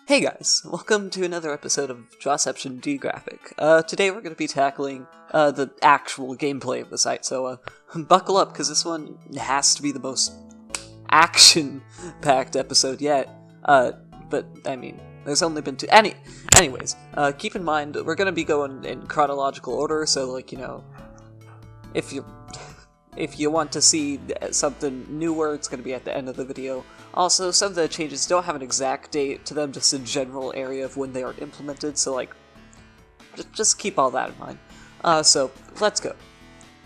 Hey guys, welcome to another episode of Drawception Geographic. Today we're going to be tackling the actual gameplay of the site, so buckle up, because this one has to be the most action-packed episode yet. But, I mean, there's only been two. Anyways, keep in mind, we're going to be going in chronological order, so, like, you know, if you want to see something newer, it's going to be at the end of the video. Also, some of the changes don't have an exact date to them, just a general area of when they are implemented, so, like, just keep all that in mind. So, let's go.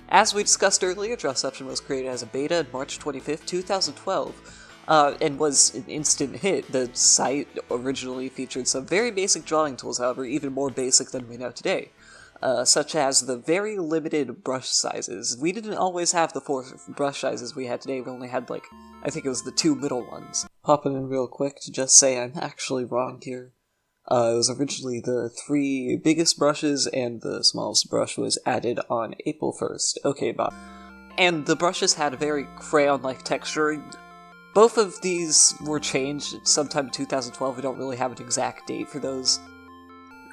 As we discussed earlier, Drawception was created as a beta on March 25th, 2012, and was an instant hit. The site originally featured some very basic drawing tools, however, even more basic than we know today. Such as the very limited brush sizes. We didn't always have the 4 brush sizes we had today, we only had, like, I think it was the 2 middle ones. Popping in real quick to just say I'm actually wrong here. It was originally the 3 biggest brushes, and the smallest brush was added on April 1st. Okay, bye. And the brushes had a very crayon-like texture. Both of these were changed sometime in 2012, we don't really have an exact date for those.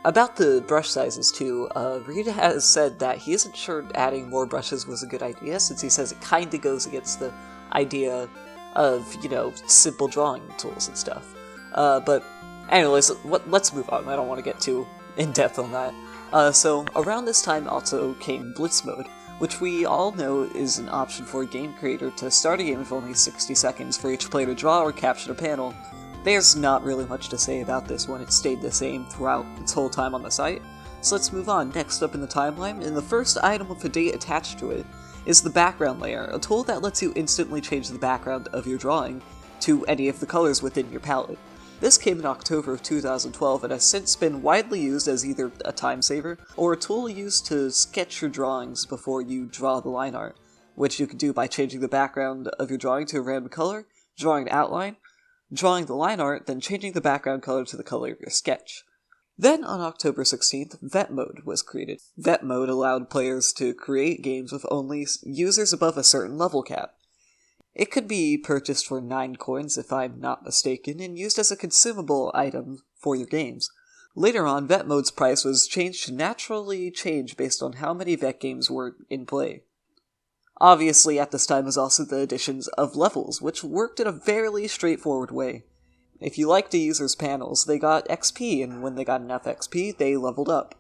About the brush sizes, too, Reed has said that he isn't sure adding more brushes was a good idea, since he says it kinda goes against the idea of, you know, simple drawing tools and stuff. But anyways, let's move on. I don't want to get too in-depth on that. So, around this time also came Blitz Mode, which we all know is an option for a game creator to start a game with only 60 seconds for each player to draw or caption a panel. There's not really much to say about this one, it stayed the same throughout its whole time on the site. So let's move on. Next up in the timeline, and the first item with a date attached to it, is the background layer, a tool that lets you instantly change the background of your drawing to any of the colors within your palette. This came in October of 2012 and has since been widely used as either a time saver or a tool used to sketch your drawings before you draw the line art, which you can do by changing the background of your drawing to a random color, drawing an outline, drawing the line art, then changing the background color to the color of your sketch. Then, on October 16th, Vet Mode was created. Vet Mode allowed players to create games with only users above a certain level cap. It could be purchased for 9 coins, if I'm not mistaken, and used as a consumable item for your games. Later on, Vet Mode's price was changed to naturally change based on how many Vet games were in play. Obviously, at this time was also the additions of levels, which worked in a fairly straightforward way. If you liked a user's panels, they got XP, and when they got enough XP, they leveled up.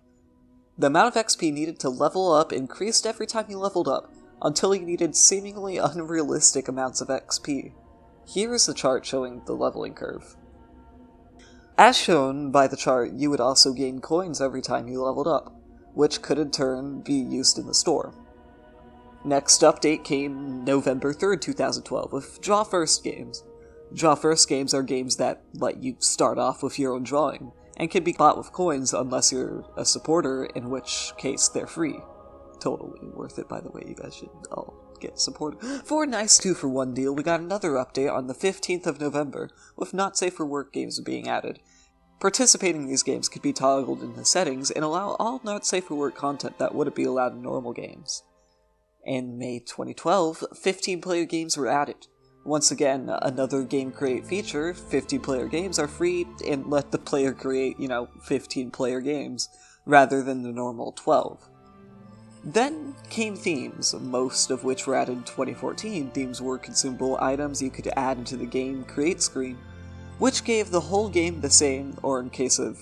The amount of XP needed to level up increased every time you leveled up, until you needed seemingly unrealistic amounts of XP. Here is the chart showing the leveling curve. As shown by the chart, you would also gain coins every time you leveled up, which could in turn be used in the store. Next update came November 3rd, 2012, with Draw First games. Draw First games are games that let you start off with your own drawing, and can be bought with coins unless you're a supporter, in which case they're free. Totally worth it, by the way, you guys should all get supported. For a nice 2-for-1 deal, we got another update on the 15th of November, with Not Safe for Work games being added. Participating in these games could be toggled in the settings and allow all Not Safe for Work content that wouldn't be allowed in normal games. In May 2012, 15-player games were added. Once again, another game create feature, 50-player games are free and let the player create, 15-player games, rather than the normal 12. Then came themes, most of which were added in 2014. Themes were consumable items you could add into the game create screen, which gave the whole game the same, or in case of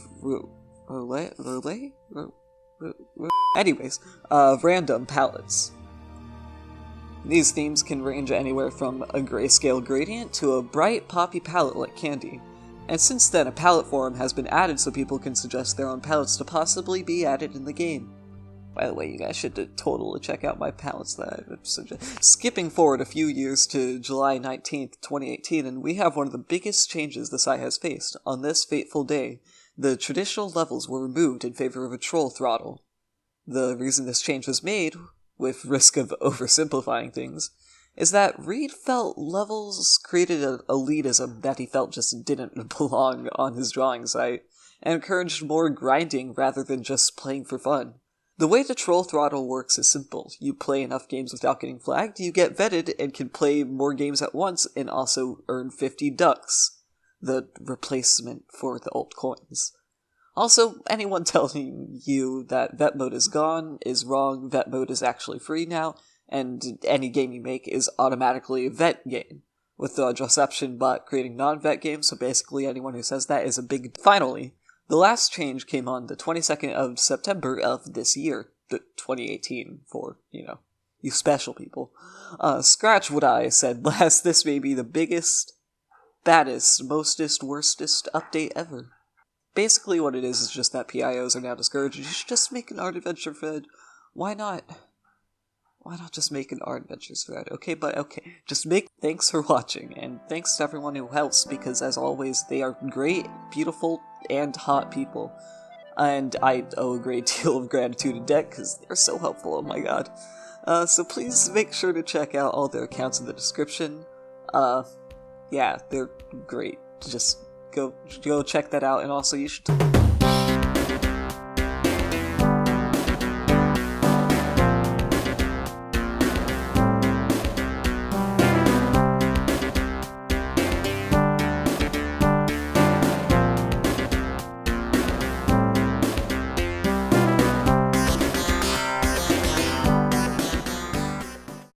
random palettes. These themes can range anywhere from a grayscale gradient to a bright poppy palette like candy. And since then, a palette forum has been added so people can suggest their own palettes to possibly be added in the game. By the way, you guys should totally check out my palettes that I would suggest. Skipping forward a few years to July 19th, 2018, and we have one of the biggest changes the site has faced. On this fateful day, the traditional levels were removed in favor of a troll throttle. The reason this change was made, with risk of oversimplifying things, is that Reed felt levels created an elitism that he felt just didn't belong on his drawing site, and encouraged more grinding rather than just playing for fun. The way the troll throttle works is simple. You play enough games without getting flagged, you get vetted and can play more games at once and also earn 50 ducks. the replacement for the old coins. Also, anyone telling you that vet mode is gone is wrong. Vet mode is actually free now, and any game you make is automatically a vet game, with the Drawception bot creating non-vet games, so basically anyone who says that is a big... Finally, the last change came on the 22nd of September of this year, the 2018, for, you special people. Scratch what I said last, this may be the biggest, baddest, mostest, worstest update ever. Basically what it is just that PIOs are now discouraged. You should just make an art adventure thread. Why not? Why not just make an art adventures thread? Okay, just make... Thanks for watching, and thanks to everyone who helps, because as always, they are great, beautiful, and hot people. And I owe a great deal of gratitude and debt, because they're so helpful, oh my god. So please make sure to check out all their accounts in the description. Yeah, they're great. Just go check that out, and also you should...